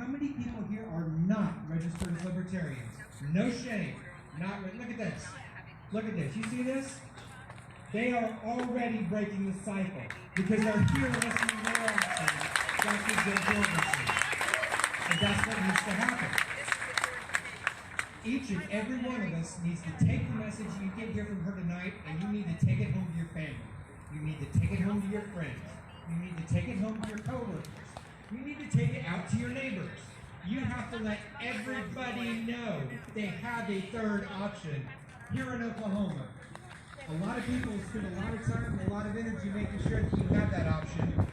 how many people here are not registered as libertarians? No shame. Look at this. Look at this. You see this? They are already breaking the cycle because they're here listening to their options. Dr. JoJorgenson. And that's what needs to happen. Each and every one of us needs to take the message you get here from her tonight, and you need to take it home to your family. You need to take it home to your friends. You need to take it home to your coworkers. You need to take it out to your neighbors. You have to let everybody know they have a third option here in Oklahoma. A lot of people spend a lot of time and a lot of energy making sure that you have that option,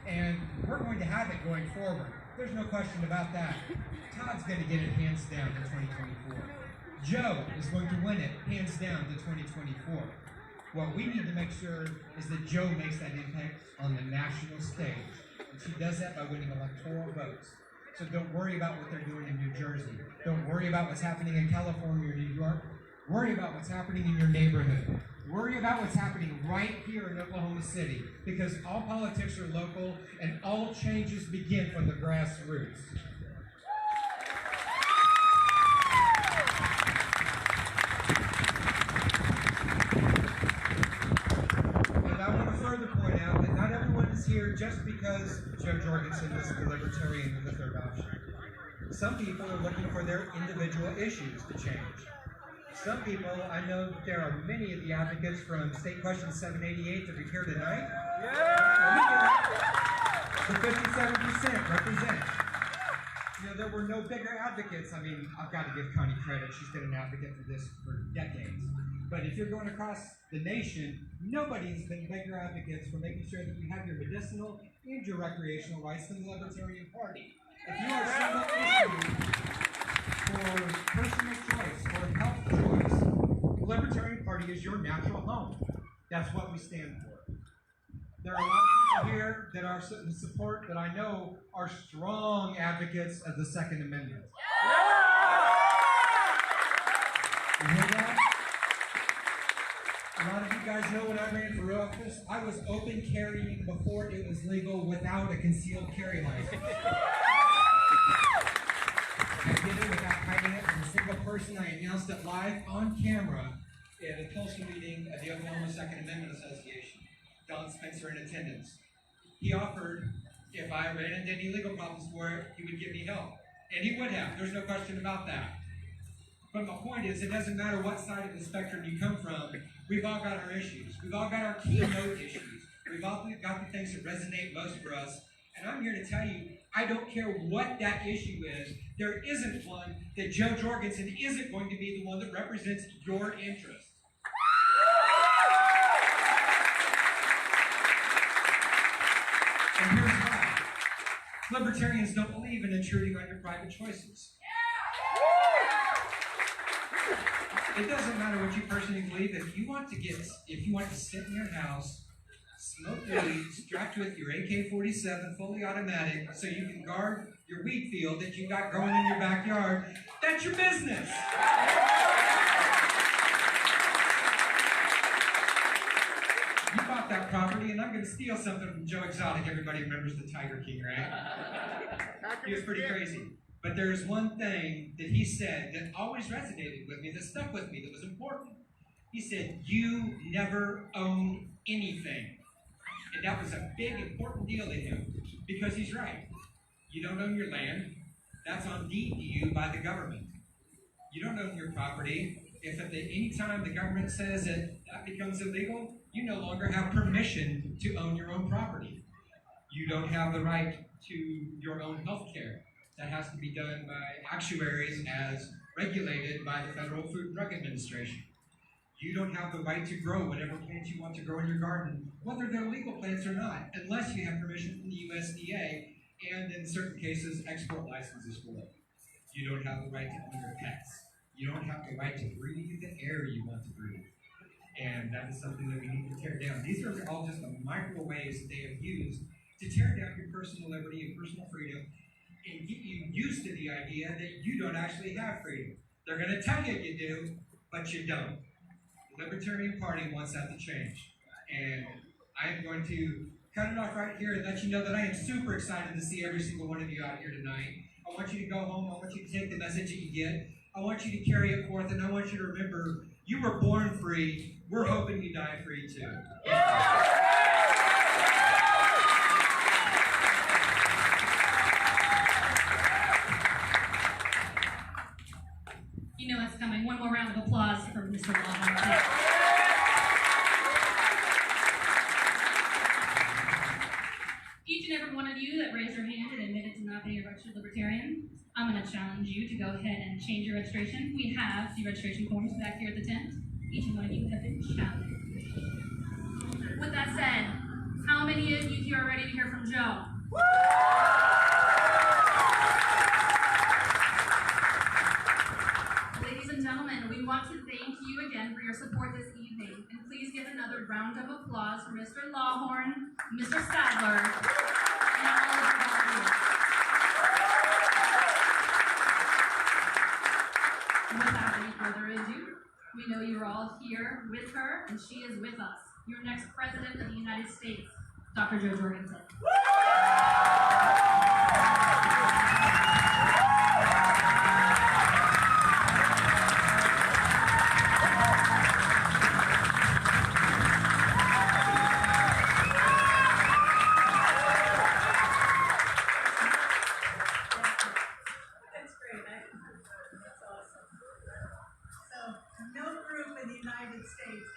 and we're going to have it going forward. There's no question about that. Todd's going to get it hands down to 2024. Joe is going to win it hands down to 2024. What we need to make sure is that Joe makes that impact on the national stage. And she does that by winning electoral votes. So don't worry about what they're doing in New Jersey. Don't worry about what's happening in California or New York. Worry about what's happening in your neighborhood. Worry about what's happening right here in Oklahoma City, because all politics are local and all changes begin from the grassroots. And I want to further point out that not everyone is here just because Joe Jorgensen is the libertarian with the third option. Some people are looking for their individual issues to change. Some people, I know there are many of the advocates from State Question 788 that are here tonight. Yeah! The 57% represent. You know, there were no bigger advocates. I mean, I've got to give Connie credit. She's been an advocate for this for decades. But if you're going across the nation, nobody has been bigger advocates for making sure that you have your medicinal and your recreational rights than the Libertarian Party. If you are single issue for personal choice or health choice, the Libertarian Party is your natural home. That's what we stand for. There are a lot of people here that are in support that I know are strong advocates of the Second Amendment. You hear that? A lot of you guys know when I ran for office, I was open carrying before it was legal without a concealed carry license. I did it without hiding it from a single person. I announced it live on camera at a Tulsa meeting of the Oklahoma Second Amendment Association. Don Spencer in attendance. He offered, if I ran into any legal problems for it, he would give me help. And he would have. There's no question about that. But my point is, it doesn't matter what side of the spectrum you come from, we've all got our issues. We've all got our keynote issues. We've all got the things that resonate most for us. And I'm here to tell you, I don't care what that issue is, there isn't one that Joe Jorgensen isn't going to be the one that represents your interests. And here's why. Libertarians don't believe in intruding on your private choices. It doesn't matter what you personally believe. If you want to sit in your house, smoke weed, strapped with your AK-47 fully automatic so you can guard your wheat field that you got growing in your backyard, that's your business. You bought that property, and I'm going to steal something from Joe Exotic. Everybody remembers the Tiger King, right? He was pretty crazy. But there's one thing that he said that always resonated with me, that stuck with me, that was important. He said, you never own anything. And that was a big, important deal to him, because he's right. You don't own your land. That's on deed to you by the government. You don't own your property. If at any time the government says that becomes illegal, you no longer have permission to own your own property. You don't have the right to your own health care. That has to be done by actuaries as regulated by the Federal Food and Drug Administration. You don't have the right to grow whatever plants you want to grow in your garden, whether they're legal plants or not, unless you have permission from the USDA and, in certain cases, export licenses for it. You don't have the right to own your pets. You don't have the right to breathe the air you want to breathe. And that is something that we need to tear down. These are all just the micro ways that they have used to tear down your personal liberty and personal freedom and get you used to the idea that you don't actually have freedom. They're going to tell you you do, but you don't. The Libertarian Party wants that to change. And I'm going to cut it off right here and let you know that I am super excited to see every single one of you out here tonight. I want you to go home. I want you to take the message that you get. I want you to carry it forth, and I want you to remember, you were born free. We're hoping you die free too. You know it's coming. One more round of applause for Mr. Lawhorn. Each and every one of you that raised your hand and admitted to not being a registered libertarian, I'm going to challenge you to go ahead and change your registration. We have the registration forms back here at the tent. Each one of you have been challenged. With that said, how many of you here are ready to hear from Joe? Ladies and gentlemen, we want to thank you again for your support this evening. And please give another round of applause for Mr. Lawhorn, Mr. Sadler, and all of the volunteers. Without any further ado, we know you're all here with her, and she is with us. Your next President of the United States, Dr. JoJorgenson.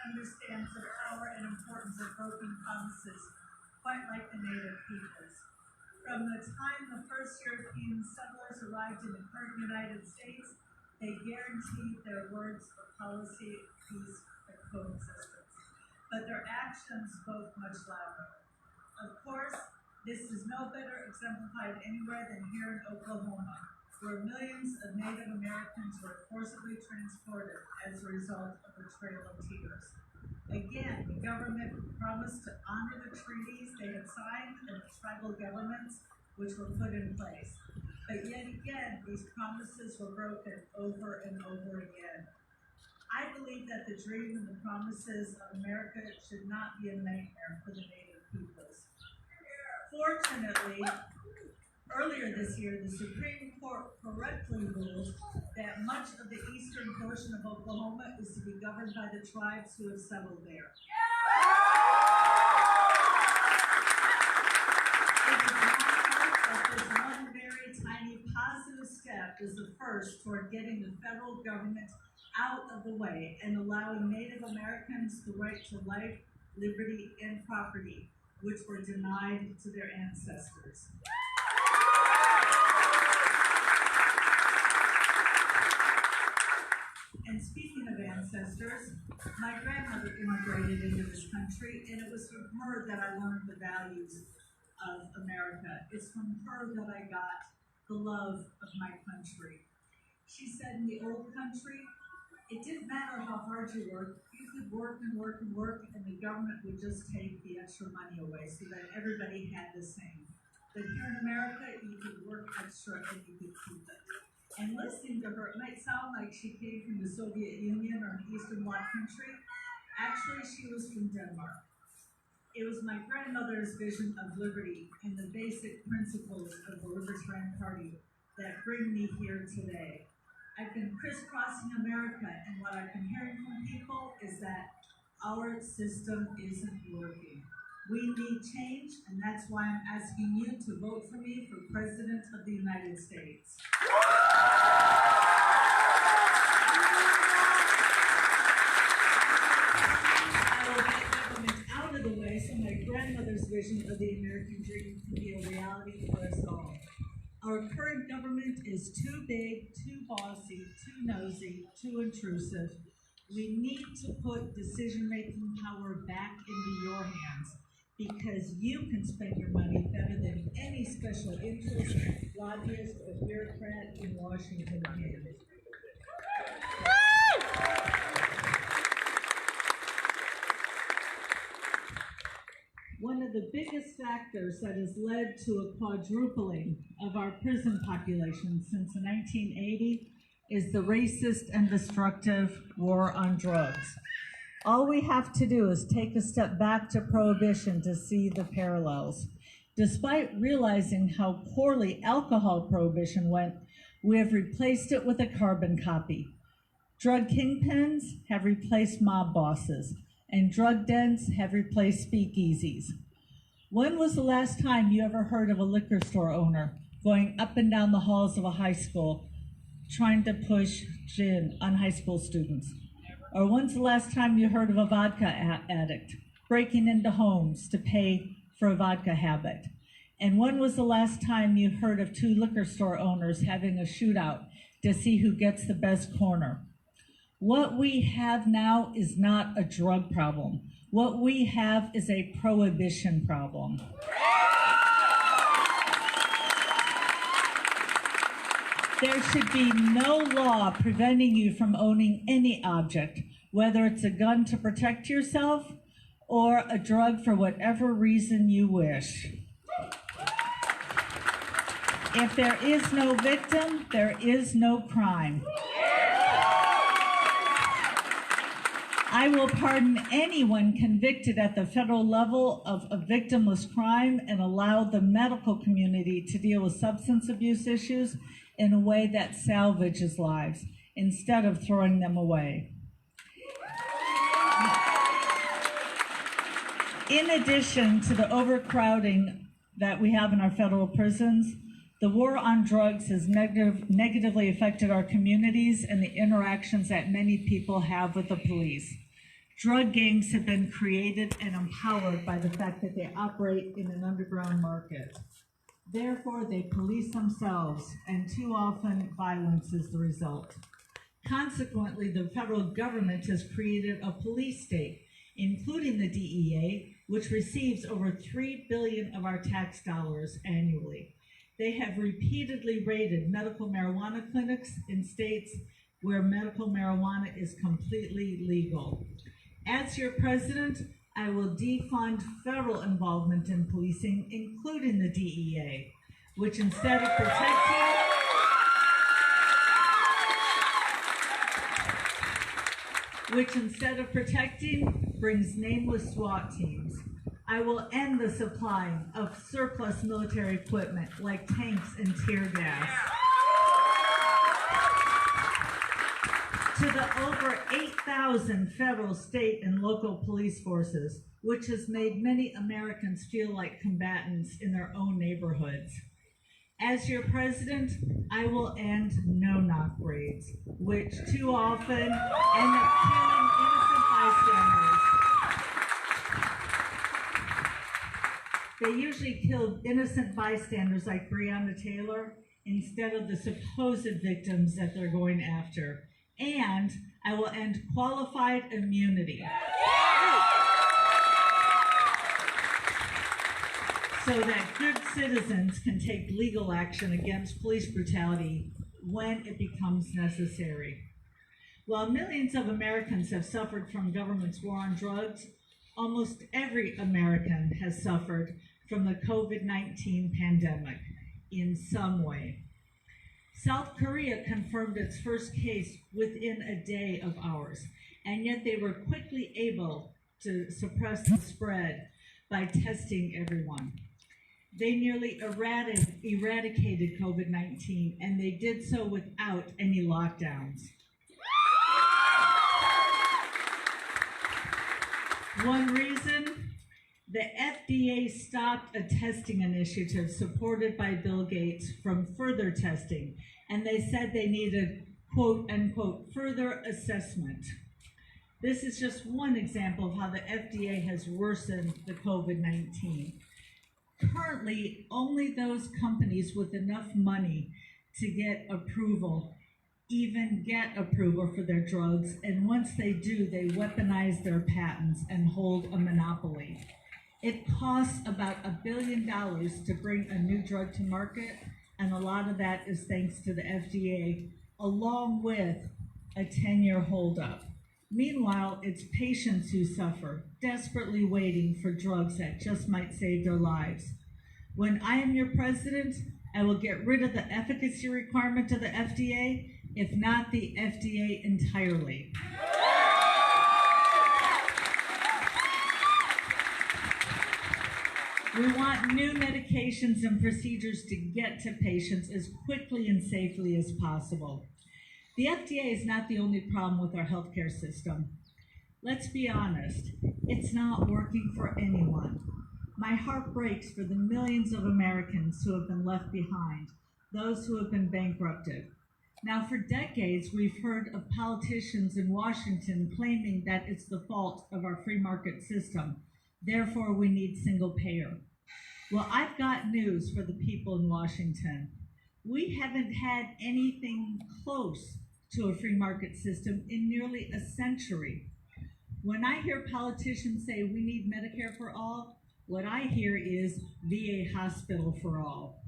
Understands the power and importance of broken promises, quite like the native peoples. From the time the first European settlers arrived in the current United States, they guaranteed their words of policy, peace, and coexistence. But their actions spoke much louder. Of course, this is no better exemplified anywhere than here in Oklahoma, where millions of Native Americans were forcibly transported as a result of the Trail of Tears. Again, the government promised to honor the treaties they had signed and the tribal governments which were put in place. But yet again, these promises were broken over and over again. I believe that the dream and the promises of America should not be a nightmare for the Native peoples. Fortunately, earlier this year, the Supreme Court correctly ruled that much of the eastern portion of Oklahoma is to be governed by the tribes who have settled there. This one very tiny positive step is the first toward getting the federal government out of the way and allowing Native Americans the right to life, liberty, and property, which were denied to their ancestors. And speaking of ancestors, my grandmother immigrated into this country, and it was from her that I learned the values of America. It's from her that I got the love of my country. She said in the old country, it didn't matter how hard you worked, you could work and work and work, and the government would just take the extra money away so that everybody had the same. But here in America, you could work extra and you could keep it. And listening to her, it might sound like she came from the Soviet Union or an Eastern Bloc country. Actually, she was from Denmark. It was my grandmother's vision of liberty and the basic principles of the Libertarian Party that bring me here today. I've been crisscrossing America, and what I've been hearing from people is that our system isn't working. We need change, and that's why I'm asking you to vote for me for President of the United States. I will get government out of the way so my grandmother's vision of the American dream can be a reality for us all. Our current government is too big, too bossy, too nosy, too intrusive. We need to put decision-making power back into your hands, because you can spend your money better than any special interest, lobbyist, or bureaucrat in Washington can. One of the biggest factors that has led to a quadrupling of our prison population since 1980 is the racist and destructive war on drugs. All we have to do is take a step back to Prohibition to see the parallels. Despite realizing how poorly alcohol prohibition went, we have replaced it with a carbon copy. Drug kingpins have replaced mob bosses, and drug dens have replaced speakeasies. When was the last time you ever heard of a liquor store owner going up and down the halls of a high school trying to push gin on high school students? Or when's the last time you heard of a vodka addict breaking into homes to pay for a vodka habit? And when was the last time you heard of two liquor store owners having a shootout to see who gets the best corner? What we have now is not a drug problem. What we have is a prohibition problem. There should be no law preventing you from owning any object, whether it's a gun to protect yourself or a drug for whatever reason you wish. If there is no victim, there is no crime. I will pardon anyone convicted at the federal level of a victimless crime and allow the medical community to deal with substance abuse issues in a way that salvages lives instead of throwing them away. In addition to the overcrowding that we have in our federal prisons, the war on drugs has negatively affected our communities and the interactions that many people have with the police. Drug gangs have been created and empowered by the fact that they operate in an underground market. Therefore, they police themselves, and too often violence is the result. Consequently, the federal government has created a police state, including the DEA, which receives over $3 billion of our tax dollars annually. They have repeatedly raided medical marijuana clinics in states where medical marijuana is completely legal. As your president, I will defund federal involvement in policing, including the DEA, which instead of protecting, brings nameless SWAT teams. I will end the supply of surplus military equipment like tanks and tear gas. To the over 8,000 federal, state, and local police forces, which has made many Americans feel like combatants in their own neighborhoods. As your president, I will end no-knock raids, which too often end up killing innocent bystanders. They usually kill innocent bystanders like Breonna Taylor instead of the supposed victims that they're going after. And I will end qualified immunity so that good citizens can take legal action against police brutality when it becomes necessary. While millions of Americans have suffered from government's war on drugs, almost every American has suffered from the COVID-19 pandemic in some way. South Korea confirmed its first case within a day of ours, and yet they were quickly able to suppress the spread by testing everyone. They nearly eradicated COVID-19, and they did so without any lockdowns. One reason, the FDA stopped a testing initiative supported by Bill Gates from further testing, and they said they needed, quote unquote, further assessment. This is just one example of how the FDA has worsened the COVID-19. Currently, only those companies with enough money to get approval even get approval for their drugs, and once they do, they weaponize their patents and hold a monopoly. It costs about $1 billion to bring a new drug to market, and a lot of that is thanks to the FDA, along with a 10-year holdup. Meanwhile, it's patients who suffer, desperately waiting for drugs that just might save their lives. When I am your president, I will get rid of the efficacy requirement of the FDA, if not the FDA entirely. We want new medications and procedures to get to patients as quickly and safely as possible. The FDA is not the only problem with our healthcare system. Let's be honest, it's not working for anyone. My heart breaks for the millions of Americans who have been left behind, those who have been bankrupted. Now, for decades, we've heard of politicians in Washington claiming that it's the fault of our free market system. Therefore, we need single payer. Well, I've got news for the people in Washington. We haven't had anything close to a free market system in nearly a century. When I hear politicians say we need Medicare for all, what I hear is VA hospital for all.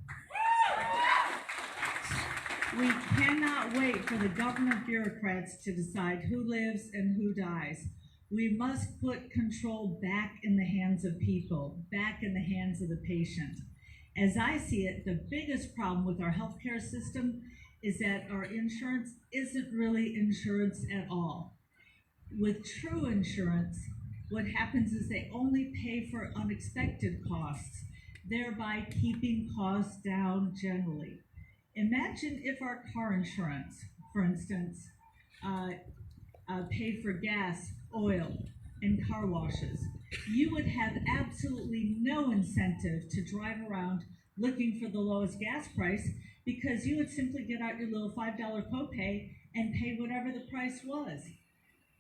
We cannot wait for the government bureaucrats to decide who lives and who dies. We must put control back in the hands of people, back in the hands of the patient. As I see it, the biggest problem with our healthcare system is that our insurance isn't really insurance at all. With true insurance, what happens is they only pay for unexpected costs, thereby keeping costs down generally. Imagine if our car insurance, for instance, paid for gas, oil, and car washes. You would have absolutely no incentive to drive around looking for the lowest gas price because you would simply get out your little $5 copay and pay whatever the price was.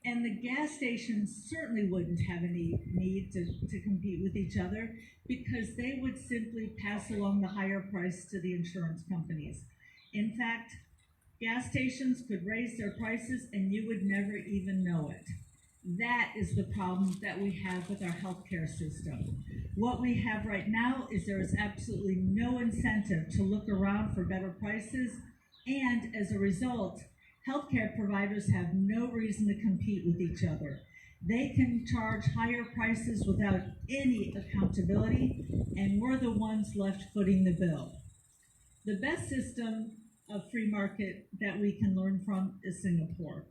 And the gas stations certainly wouldn't have any need to compete with each other because they would simply pass along the higher price to the insurance companies. In fact, gas stations could raise their prices and you would never even know it. That is the problem that we have with our healthcare system. What we have right now is there is absolutely no incentive to look around for better prices, and as a result, healthcare providers have no reason to compete with each other. They can charge higher prices without any accountability, and we're the ones left footing the bill. The best system of free market that we can learn from is Singapore.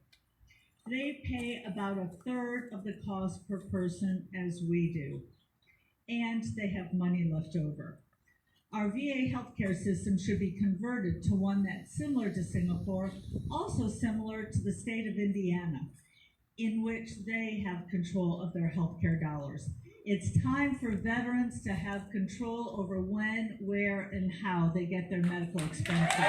They pay about 1/3 of the cost per person as we do, and they have money left over. Our VA healthcare system should be converted to one that's similar to Singapore, also similar to the state of Indiana, in which they have control of their healthcare dollars. It's time for veterans to have control over when, where, and how they get their medical expenses.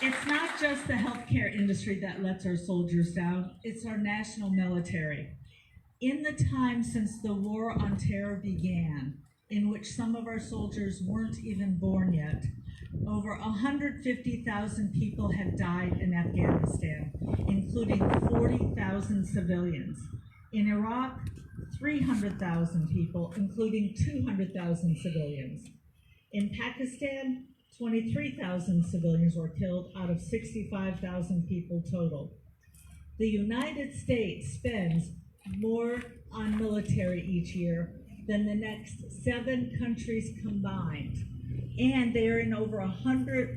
It's not just the healthcare industry that lets our soldiers down, it's our national military. In the time since the war on terror began, in which some of our soldiers weren't even born yet, over 150,000 people have died in Afghanistan, including 40,000 civilians. In Iraq, 300,000 people, including 200,000 civilians. In Pakistan, 23,000 civilians were killed out of 65,000 people total. The United States spends more on military each year than the next 7 countries combined. And they're in over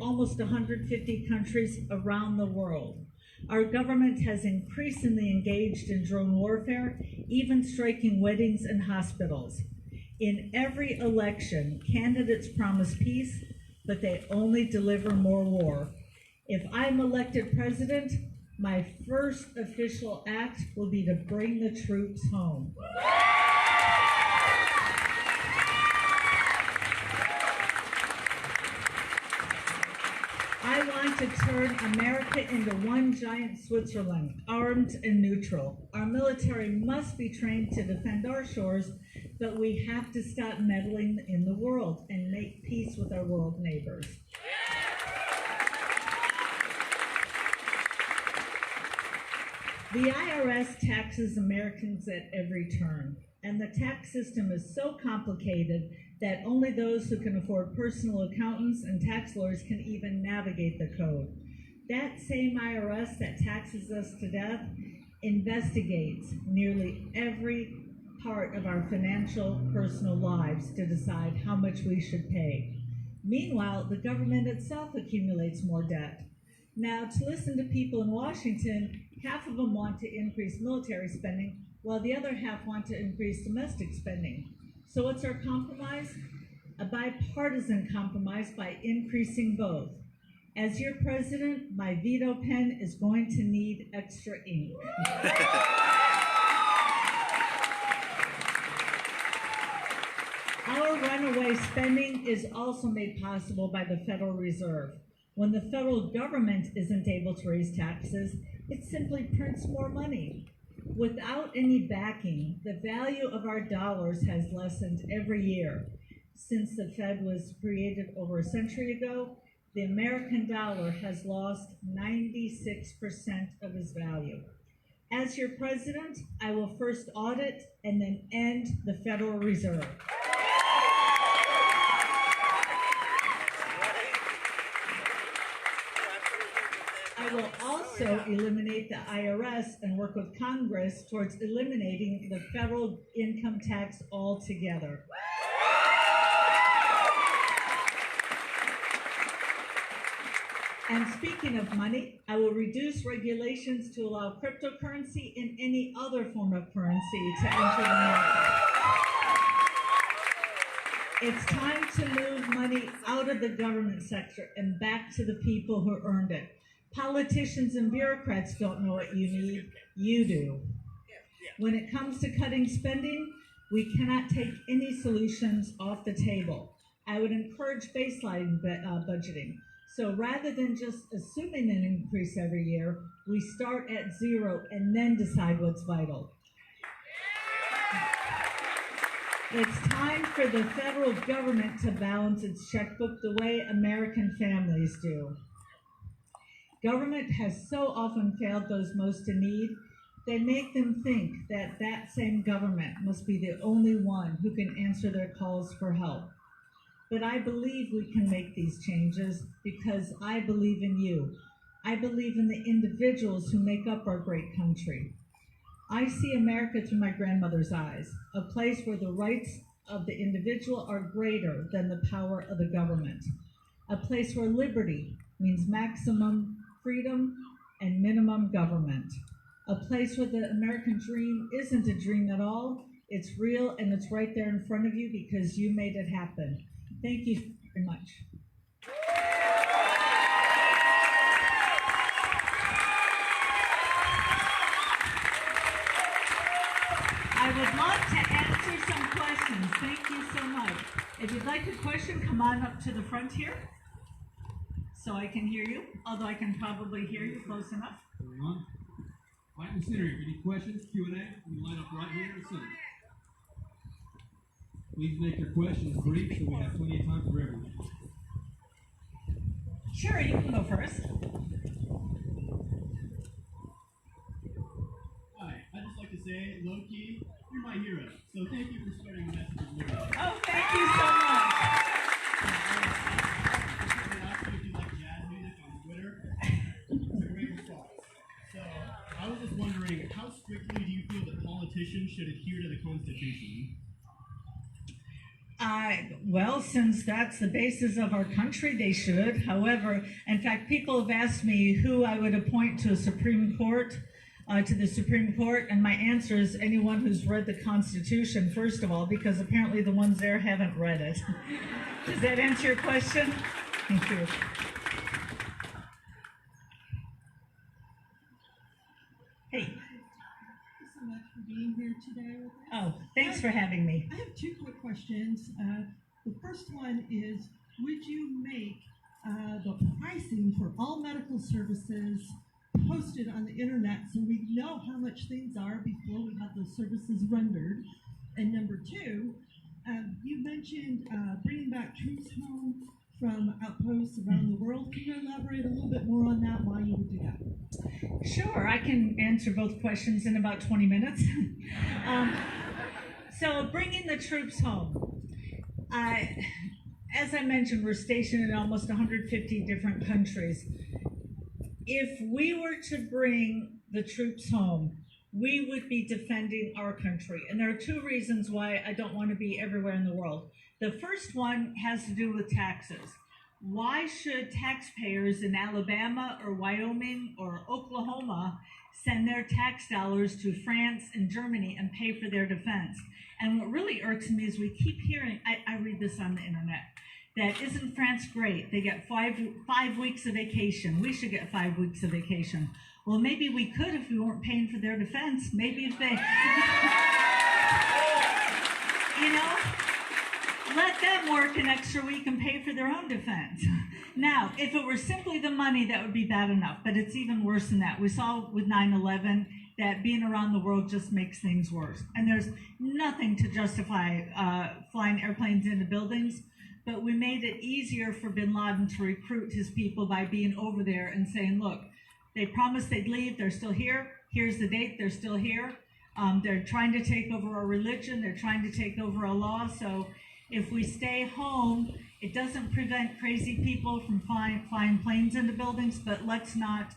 almost 150 countries around the world. Our government has increasingly engaged in drone warfare, even striking weddings and hospitals. In every election, candidates promise peace, but they only deliver more war. If I'm elected president, my first official act will be to bring the troops home. I want to turn America into one giant Switzerland, armed and neutral. Our military must be trained to defend our shores, but we have to stop meddling in the world and make peace with our world neighbors. The IRS taxes Americans at every turn, and the tax system is so complicated that only those who can afford personal accountants and tax lawyers can even navigate the code. That same IRS that taxes us to death investigates nearly every part of our financial personal lives to decide how much we should pay. Meanwhile, the government itself accumulates more debt. Now, to listen to people in Washington, Half of them want to increase military spending, while the other half want to increase domestic spending. So what's our compromise? A bipartisan compromise by increasing both. As your president, my veto pen is going to need extra ink. Our runaway spending is also made possible by the Federal Reserve. When the federal government isn't able to raise taxes, it simply prints more money. Without any backing, the value of our dollars has lessened every year. Since the Fed was created over a century ago, the American dollar has lost 96% of its value. As your president, I will first audit and then end the Federal Reserve. I will also eliminate the IRS and work with Congress towards eliminating the federal income tax altogether. And speaking of money, I will reduce regulations to allow cryptocurrency and any other form of currency to enter the market. It's time to move money out of the government sector and back to the people who earned it. Politicians and bureaucrats don't know what you need, you do. When it comes to cutting spending, we cannot take any solutions off the table. I would encourage baseline budgeting. So rather than just assuming an increase every year, we start at zero and then decide what's vital. It's time for the federal government to balance its checkbook the way American families do. Government has so often failed those most in need, they make them think that that same government must be the only one who can answer their calls for help. But I believe we can make these changes because I believe in you. I believe in the individuals who make up our great country. I see America through my grandmother's eyes, a place where the rights of the individual are greater than the power of the government, a place where liberty means maximum freedom and minimum government, a place where the American dream isn't a dream at all, it's real and it's right there in front of you because you made it happen. Thank you very much. I would love to answer some questions. Thank you so much. If you'd like a question, come on up to the front here so I can hear you, although I can probably hear you close enough. Everyone, right in the center. If you need questions, Q&A, you line up right here in the center. Please make your questions brief so we have plenty of time for everyone. Sure, you can go first. Hi, I'd just like to say, low-key, you're my hero. So thank you for spreading the message of liberty. Oh, thank you so much. If you like jazz music on Twitter, it's a great response. So I was just wondering, how strictly do you feel that politicians should adhere to the Constitution? Well, since that's the basis of our country, they should. However, in fact, people have asked me who I would appoint to the Supreme Court, and my answer is anyone who's read the Constitution, first of all, because apparently the ones there haven't read it. Does that answer your question? Thank you. Hey. Thank you so much for being here today with us. Oh, thanks for having me. I have two quick questions. The first one is, would you make the pricing for all medical services posted on the internet so we know how much things are before we have those services rendered? And number two, you mentioned bringing back troops home from outposts around the world. Can you elaborate a little bit more on that, why you would do that? Sure, I can answer both questions in about 20 minutes. So bringing the troops home. As I mentioned, we're stationed in almost 150 different countries. If we were to bring the troops home, we would be defending our country. And there are two reasons why I don't want to be everywhere in the world. The first one has to do with taxes. why should taxpayers in Alabama or Wyoming or Oklahoma send their tax dollars to France and Germany and pay for their defense? And what really irks me is we keep hearing, I read this on the internet, that isn't France great? They get five weeks of vacation. We should get 5 weeks of vacation. Well, maybe we could if we weren't paying for their defense. Maybe if they, you know, let them work an extra week and pay for their own defense. Now, if it were simply the money, that would be bad enough, but it's even worse than that. We saw with 9/11 that being around the world just makes things worse. And there's nothing to justify flying airplanes into buildings, but we made it easier for bin Laden to recruit his people by being over there and saying, look, they promised they'd leave, they're still here, here's the date, they're still here. They're trying to take over our religion, they're trying to take over our law, so if we stay home, it doesn't prevent crazy people from flying planes into buildings, but let's not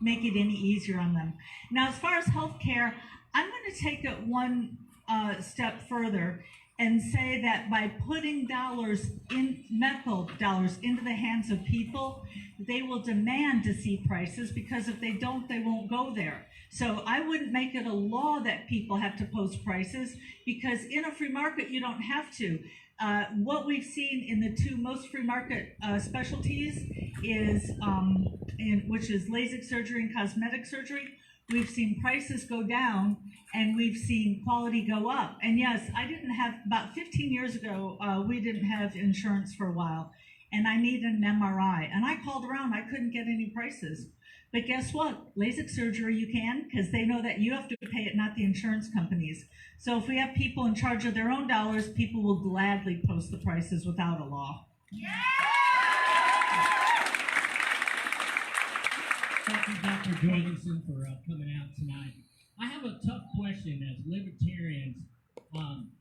make it any easier on them. Now, as far as healthcare, I'm going to take it one step further and say that by putting medical dollars into the hands of people, they will demand to see prices, because if they don't, they won't go there. So I wouldn't make it a law that people have to post prices, because in a free market, you don't have to. What we've seen in the two most free market specialties is, which is LASIK surgery and cosmetic surgery, we've seen prices go down and we've seen quality go up. And yes, I didn't have, about 15 years ago, we didn't have insurance for a while, and I needed an MRI. And I called around, I couldn't get any prices. But guess what? LASIK surgery you can, because they know that you have to pay it, not the insurance companies. So if we have people in charge of their own dollars, people will gladly post the prices without a law. Thank you, Dr. Jorgensen, for coming out tonight. I have a tough question as libertarians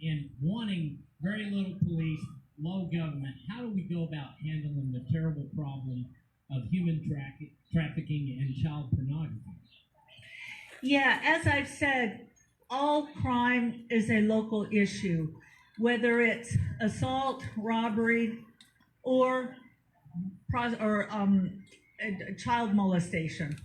in wanting very little police, low government. How do we go about handling the terrible problem of human trafficking and child pornography? Yeah, as I've said, all crime is a local issue, whether it's assault, robbery, or child molestation.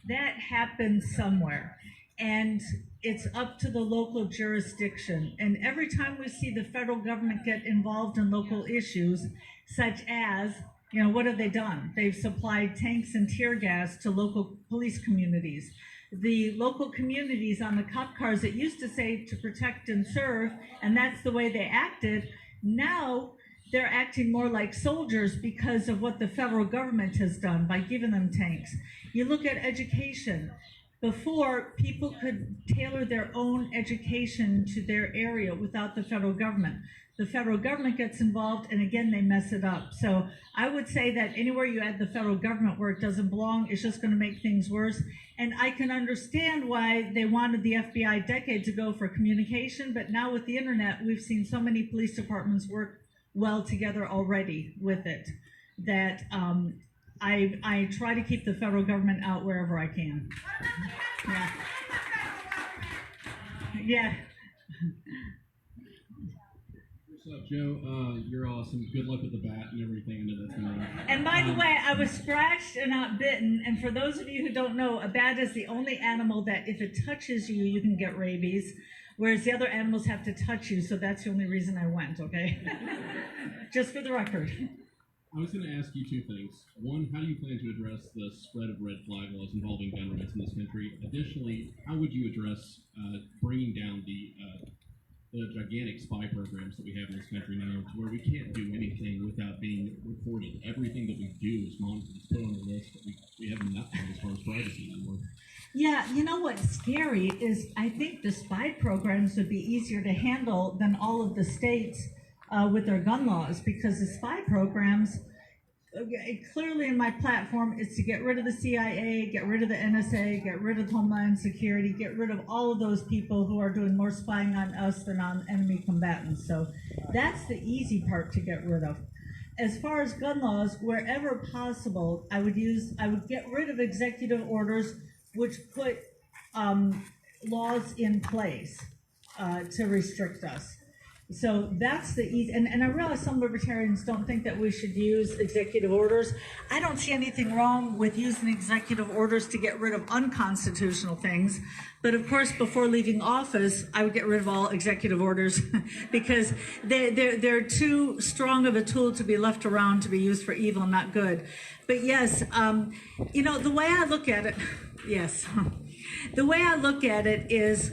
That happens somewhere, and it's up to the local jurisdiction. And every time we see the federal government get involved in local issues, such as, you know, what have they done? They've supplied tanks and tear gas to local police communities. The local communities on the cop cars that used to say to protect and serve, and that's the way they acted, now they're acting more like soldiers because of what the federal government has done by giving them tanks. You look at education. Before, people could tailor their own education to their area without the federal government. The federal government gets involved, and again, they mess it up. So I would say that anywhere you add the federal government where it doesn't belong, it's just going to make things worse. And I can understand why they wanted the FBI decades ago for communication, but now with the internet, we've seen so many police departments work well together already with it that I try to keep the federal government out wherever I can. Yeah. Yeah. What's up, Joe? You're awesome. Good luck with the bat and everything. I know that's going to... And by the way, I was scratched and not bitten. And for those of you who don't know, a bat is the only animal that if it touches you, you can get rabies, whereas the other animals have to touch you. So that's the only reason I went, okay? Just for the record. I was going to ask you two things. One, how do you plan to address the spread of red flag laws involving gun rights in this country? Additionally, how would you address bringing down the gigantic spy programs that we have in this country now, to where we can't do anything without being recorded? Everything that we do is monitored, it's put on the list, but we have nothing as far as privacy anymore. Yeah, you know what's scary is I think the spy programs would be easier to handle than all of the states with their gun laws, because the spy programs, clearly in my platform, is to get rid of the CIA, get rid of the NSA, get rid of Homeland Security, get rid of all of those people who are doing more spying on us than on enemy combatants. So that's the easy part to get rid of. As far as gun laws, wherever possible, I would get rid of executive orders which put laws in place to restrict us. So that's the easy, and I realize some libertarians don't think that we should use executive orders. I don't see anything wrong with using executive orders to get rid of unconstitutional things. But of course, before leaving office, I would get rid of all executive orders because they're too strong of a tool to be left around to be used for evil and not good. But yes, you know, the way I look at it, yes, the way I look at it is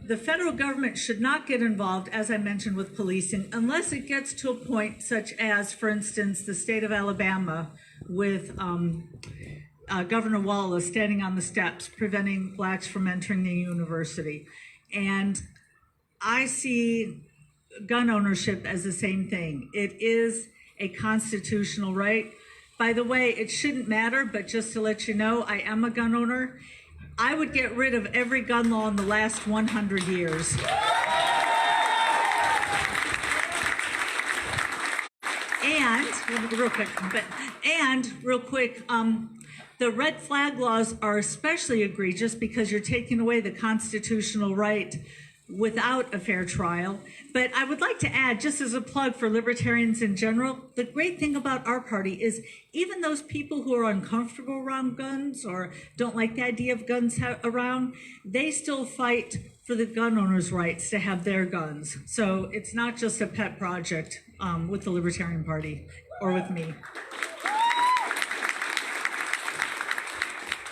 the federal government should not get involved, as I mentioned, with policing unless it gets to a point such as, for instance, the state of Alabama with Governor Wallace standing on the steps preventing blacks from entering the university. And I see gun ownership as the same thing. It is a constitutional right. By the way, it shouldn't matter, but just to let you know, I am a gun owner. I would get rid of every gun law in the last 100 years. And real quick, the red flag laws are especially egregious because you're taking away the constitutional right without a fair trial. But I would like to add, just as a plug for libertarians in general, the great thing about our party is even those people who are uncomfortable around guns or don't like the idea of guns around, they still fight for the gun owners' rights to have their guns. So it's not just a pet project with the Libertarian Party or with me.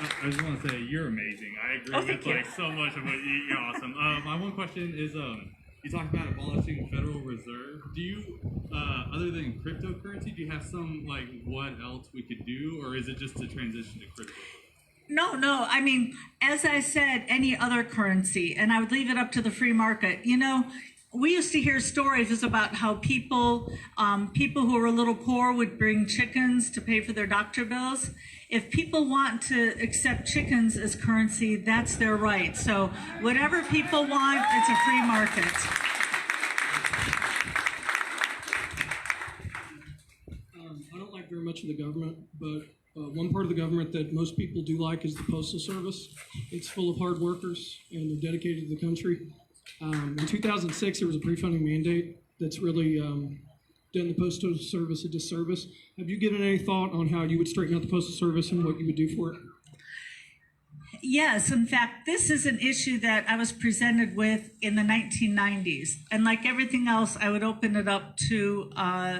I just want to say you're amazing. I agree with like so much of what you're awesome. My one question is, you talked about abolishing the Federal Reserve. Do you, other than cryptocurrency, do you have some like what else we could do, or is it just to transition to crypto? No. I mean, as I said, any other currency, and I would leave it up to the free market. You know, we used to hear stories about how people who were a little poor would bring chickens to pay for their doctor bills. If people want to accept chickens as currency, that's their right. So whatever people want, it's a free market. I don't like very much of the government, but one part of the government that most people do like is the Postal Service. It's full of hard workers, and they're dedicated to the country. In 2006, there was a pre-funding mandate that's really done the Postal Service a disservice. Have you given any thought on how you would straighten out the Postal Service and what you would do for it? Yes, in fact, this is an issue that I was presented with in the 1990s. And like everything else, I would open it up to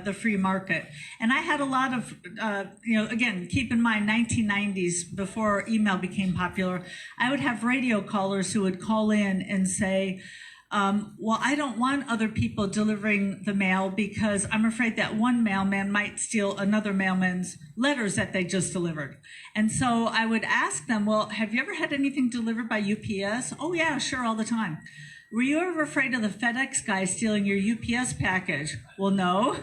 the free market. And I had a lot of, again, keep in mind 1990s, before email became popular, I would have radio callers who would call in and say, well, I don't want other people delivering the mail because I'm afraid that one mailman might steal another mailman's letters that they just delivered. And so I would ask them, well, have you ever had anything delivered by UPS? Oh, yeah, sure, all the time. Were you ever afraid of the FedEx guy stealing your UPS package? Well, no.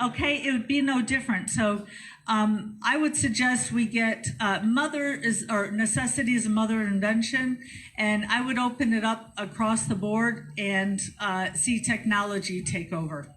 Okay, it would be no different. So I would suggest we get necessity is a mother of invention, and I would open it up across the board and see technology take over.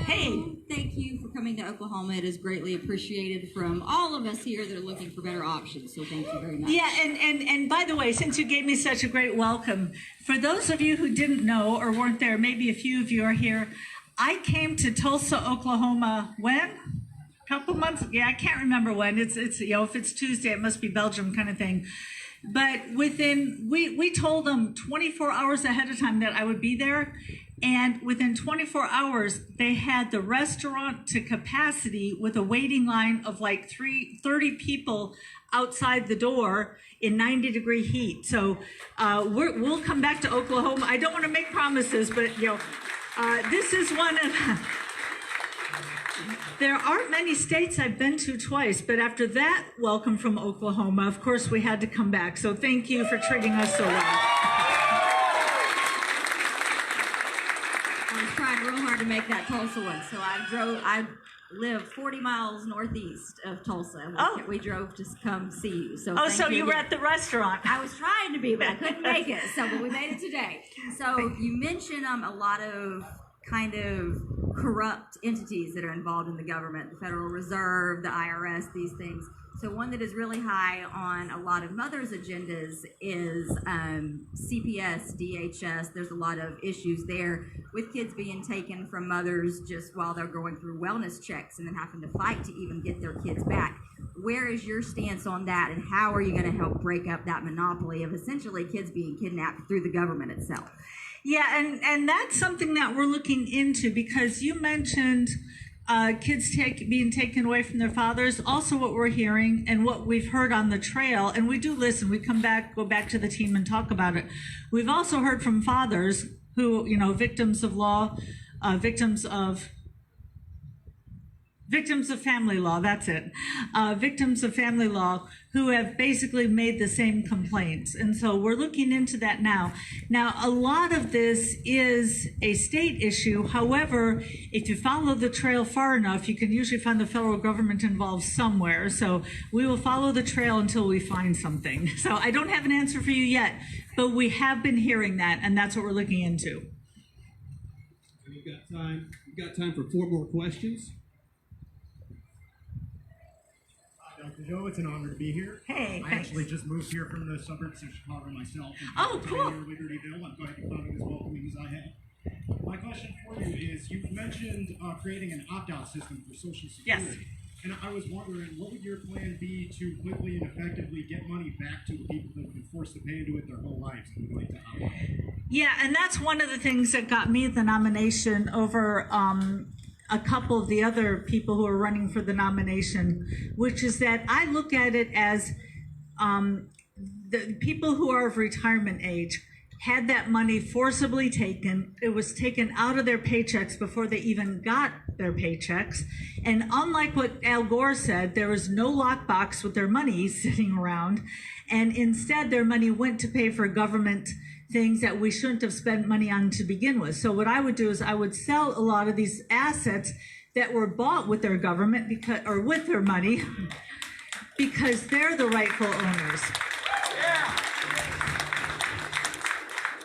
Hey, thank you for coming to Oklahoma. It is greatly appreciated from all of us here that are looking for better options. So thank you very much. Yeah, and by the way, since you gave me such a great welcome, for those of you who didn't know or weren't there, maybe a few of you are here. I came to Tulsa, Oklahoma when? A couple months? Yeah, I can't remember when. It's if it's Tuesday, it must be Belgium kind of thing. But we told them 24 hours ahead of time that I would be there. And within 24 hours, they had the restaurant to capacity with a waiting line of like 30 people outside the door in 90-degree heat. So we'll come back to Oklahoma. I don't want to make promises, but this is one of. There aren't many states I've been to twice, but after that welcome from Oklahoma, of course, we had to come back. So thank you for treating us so well. I was trying real hard to make that Tulsa one, so I live 40 miles northeast of Tulsa. We drove to come see you. So so you were at the restaurant. I was trying to be, but I couldn't make it. But we made it today. So you mentioned a lot of kind of corrupt entities that are involved in the government, the Federal Reserve, the IRS, these things. So one that is really high on a lot of mothers' agendas is CPS, DHS. There's a lot of issues there with kids being taken from mothers just while they're going through wellness checks and then having to fight to even get their kids back. Where is your stance on that, and how are you going to help break up that monopoly of essentially kids being kidnapped through the government itself? Yeah, and that's something that we're looking into, because you mentioned kids being taken away from their fathers. Also what we're hearing and what we've heard on the trail, and we do listen, we go back to the team and talk about it. We've also heard from fathers who, victims of law, victims of family law, that's it. Victims of family law who have basically made the same complaints. And so we're looking into that now. Now, a lot of this is a state issue. However, if you follow the trail far enough, you can usually find the federal government involved somewhere. So we will follow the trail until we find something. So I don't have an answer for you yet, but we have been hearing that, and that's what we're looking into. We've got time for 4 more questions. Dr. Joe, it's an honor to be here. Hey, I actually just moved here from the suburbs of Chicago myself. Oh, cool. Libertyville. I'm glad you found it as welcoming as I have. My question for you is, you've mentioned creating an opt-out system for Social Security. Yes. And I was wondering, what would your plan be to quickly and effectively get money back to the people who have been forced to pay into it their whole lives and would like to opt out? Yeah, and that's one of the things that got me the nomination over a couple of the other people who are running for the nomination, which is that I look at it as the people who are of retirement age had that money forcibly taken. It was taken out of their paychecks before they even got their paychecks. And unlike what Al Gore said, there was no lockbox with their money sitting around. And instead, their money went to pay for government things that we shouldn't have spent money on to begin with. So what I would do is I would sell a lot of these assets that were bought with their government or with their money because they're the rightful owners.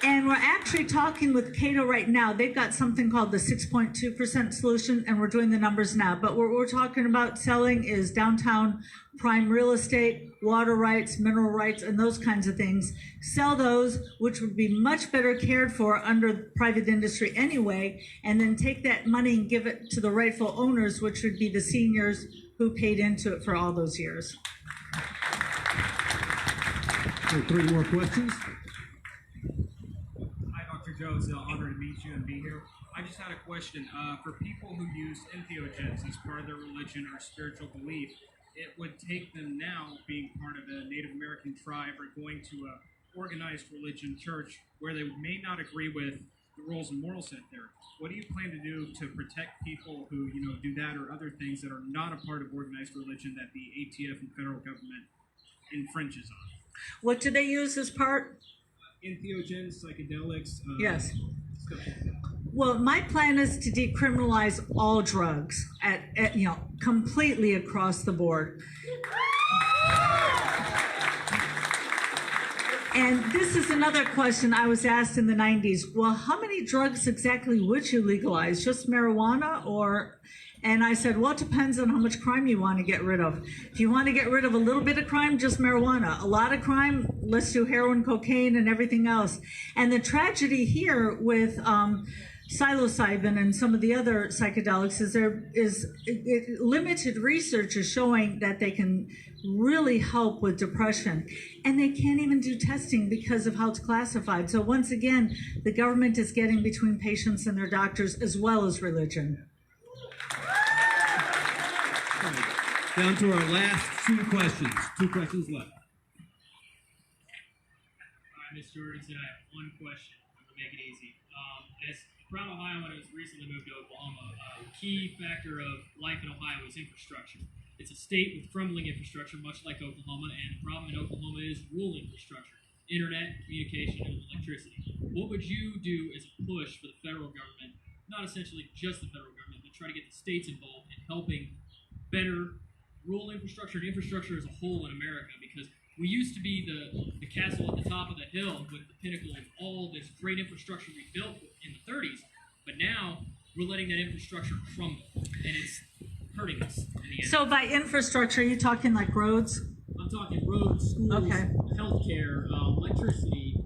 And we're actually talking with Cato right now. They've got something called the 6.2% solution, and we're doing the numbers now. But what we're talking about selling is downtown prime real estate, water rights, mineral rights, and those kinds of things. Sell those, which would be much better cared for under private industry anyway, and then take that money and give it to the rightful owners, which would be the seniors who paid into it for all those years. 3 more questions. Joe, it's an honor to meet you and be here. I just had a question. For people who use entheogens as part of their religion or spiritual belief, it would take them now, being part of a Native American tribe or going to a organized religion church where they may not agree with the rules and morals set there. What do you plan to do to protect people who, do that or other things that are not a part of organized religion that the ATF and federal government infringes on? What do they use as part? Entheogens, psychedelics. Yes. Stuff like that. Well, my plan is to decriminalize all drugs completely across the board. And this is another question I was asked in the 90s. Well, how many drugs exactly would you legalize? Just marijuana or... And I said, well, it depends on how much crime you want to get rid of. If you want to get rid of a little bit of crime, just marijuana. A lot of crime, let's do heroin, cocaine, and everything else. And the tragedy here with psilocybin and some of the other psychedelics is limited research is showing that they can really help with depression. And they can't even do testing because of how it's classified. So once again, the government is getting between patients and their doctors as well as religion. Down to our last 2 questions. 2 questions left. All right, Ms. Jorgensen, I have one question. I'm going to make it easy. As a proud Ohioan who was recently moved to Oklahoma, a key factor of life in Ohio is infrastructure. It's a state with crumbling infrastructure, much like Oklahoma, and the problem in Oklahoma is rural infrastructure, internet, communication, and electricity. What would you do as a push for the federal government, not essentially just the federal government, but try to get the states involved in helping better rural infrastructure and infrastructure as a whole in America? Because we used to be the castle at the top of the hill with the pinnacle of all this great infrastructure we built in the 30s, but now we're letting that infrastructure crumble, and it's hurting us in the end. So by infrastructure, are you talking like roads? I'm talking roads, schools, Okay. healthcare, electricity,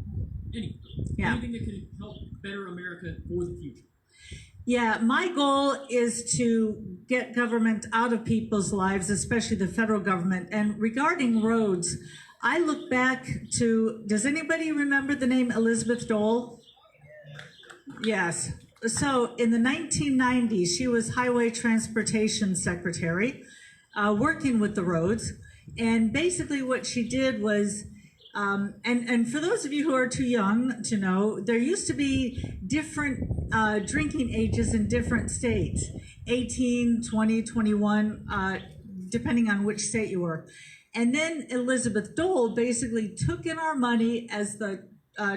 anything. Yeah. Anything that can help better America for the future. Yeah, my goal is to get government out of people's lives, especially the federal government. And regarding roads, I look back to, does anybody remember the name Elizabeth Dole? Yes. So in the 1990s, she was Highway Transportation Secretary, working with the roads. And basically what she did was, and for those of you who are too young to know, there used to be different drinking ages in different states, 18, 20, 21, depending on which state you were. And then Elizabeth Dole basically took in our money as the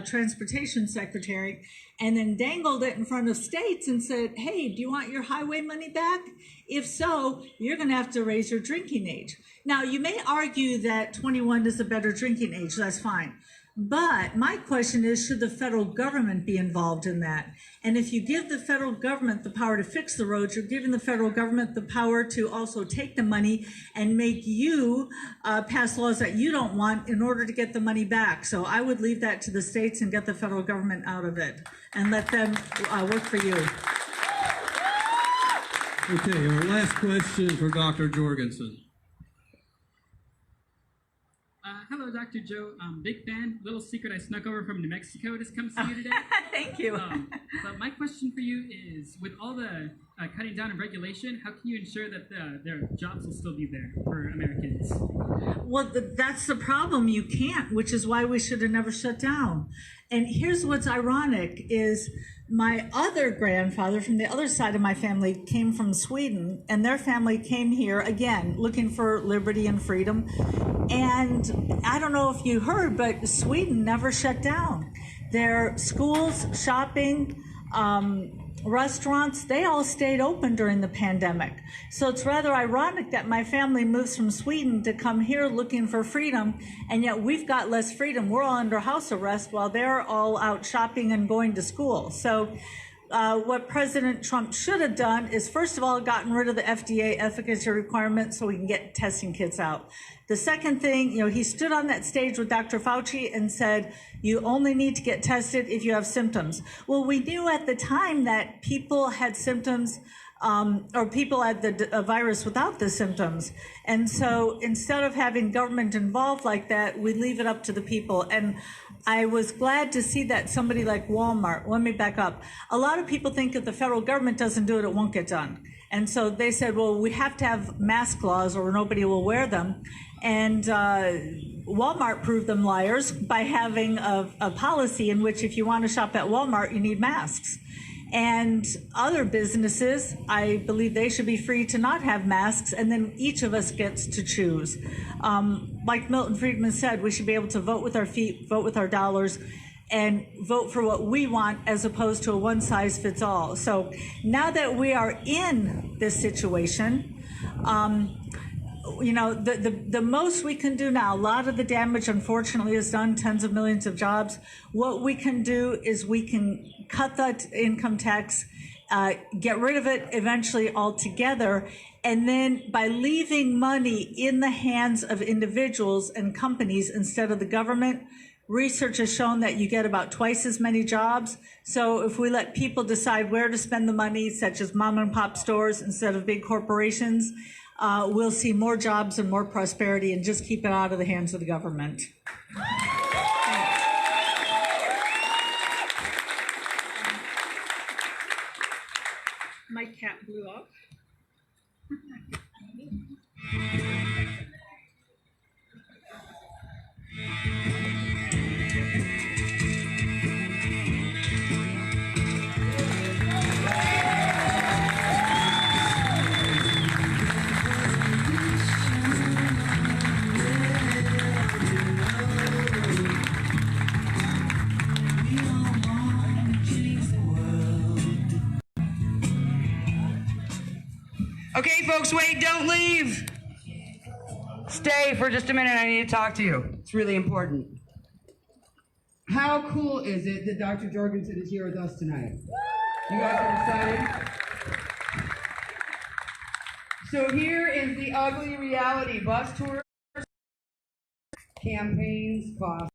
transportation secretary and then dangled it in front of states and said, hey, do you want your highway money back? If so, you're going to have to raise your drinking age. Now, you may argue that 21 is a better drinking age. That's fine. But my question is, should the federal government be involved in that? And if you give the federal government the power to fix the roads, you're giving the federal government the power to also take the money and make you pass laws that you don't want in order to get the money back. So I would leave that to the states and get the federal government out of it and let them work for you. Okay, our last question for Dr. Jorgensen. Hello, Dr. Joe. Big fan. Little secret, I snuck over from New Mexico to come see you today. Thank you. But my question for you is, with all the cutting down of regulation, how can you ensure that their jobs will still be there for Americans? Well, that's the problem. You can't, which is why we should have never shut down. And here's what's ironic is my other grandfather from the other side of my family came from Sweden, and their family came here, again, looking for liberty and freedom. And I don't know if you heard, but Sweden never shut down. Their schools, shopping, restaurants, they all stayed open during the pandemic. So it's rather ironic that my family moves from Sweden to come here looking for freedom, and yet we've got less freedom. We're all under house arrest while they're all out shopping and going to school. So what President Trump should have done is, first of all, gotten rid of the FDA efficacy requirement so we can get testing kits out. The second thing, he stood on that stage with Dr. Fauci and said, you only need to get tested if you have symptoms. Well, we knew at the time that people had symptoms or people had the virus without the symptoms. And so instead of having government involved like that, we leave it up to the people. And I was glad to see that somebody like Walmart, let me back up. A lot of people think if the federal government doesn't do it, it won't get done. And so they said, well, we have to have mask laws or nobody will wear them. And Walmart proved them liars by having a policy in which if you want to shop at Walmart, you need masks. And other businesses, I believe they should be free to not have masks, and then each of us gets to choose. Like Milton Friedman said, we should be able to vote with our feet, vote with our dollars, and vote for what we want as opposed to a one-size-fits-all. So now that we are in this situation, the most we can do now, a lot of the damage unfortunately is done, tens of millions of jobs. What we can do is we can cut that income tax, get rid of it eventually altogether, and then by leaving money in the hands of individuals and companies instead of the government, research has shown that you get about twice as many jobs. So if we let people decide where to spend the money, such as mom and pop stores instead of big corporations, we'll see more jobs and more prosperity, and just keep it out of the hands of the government. My cat blew up. Okay, folks, wait, don't leave. Stay for just a minute. I need to talk to you. It's really important. How cool is it that Dr. Jorgensen is here with us tonight? You guys are excited? So here is the ugly reality. Bus tours, campaigns cost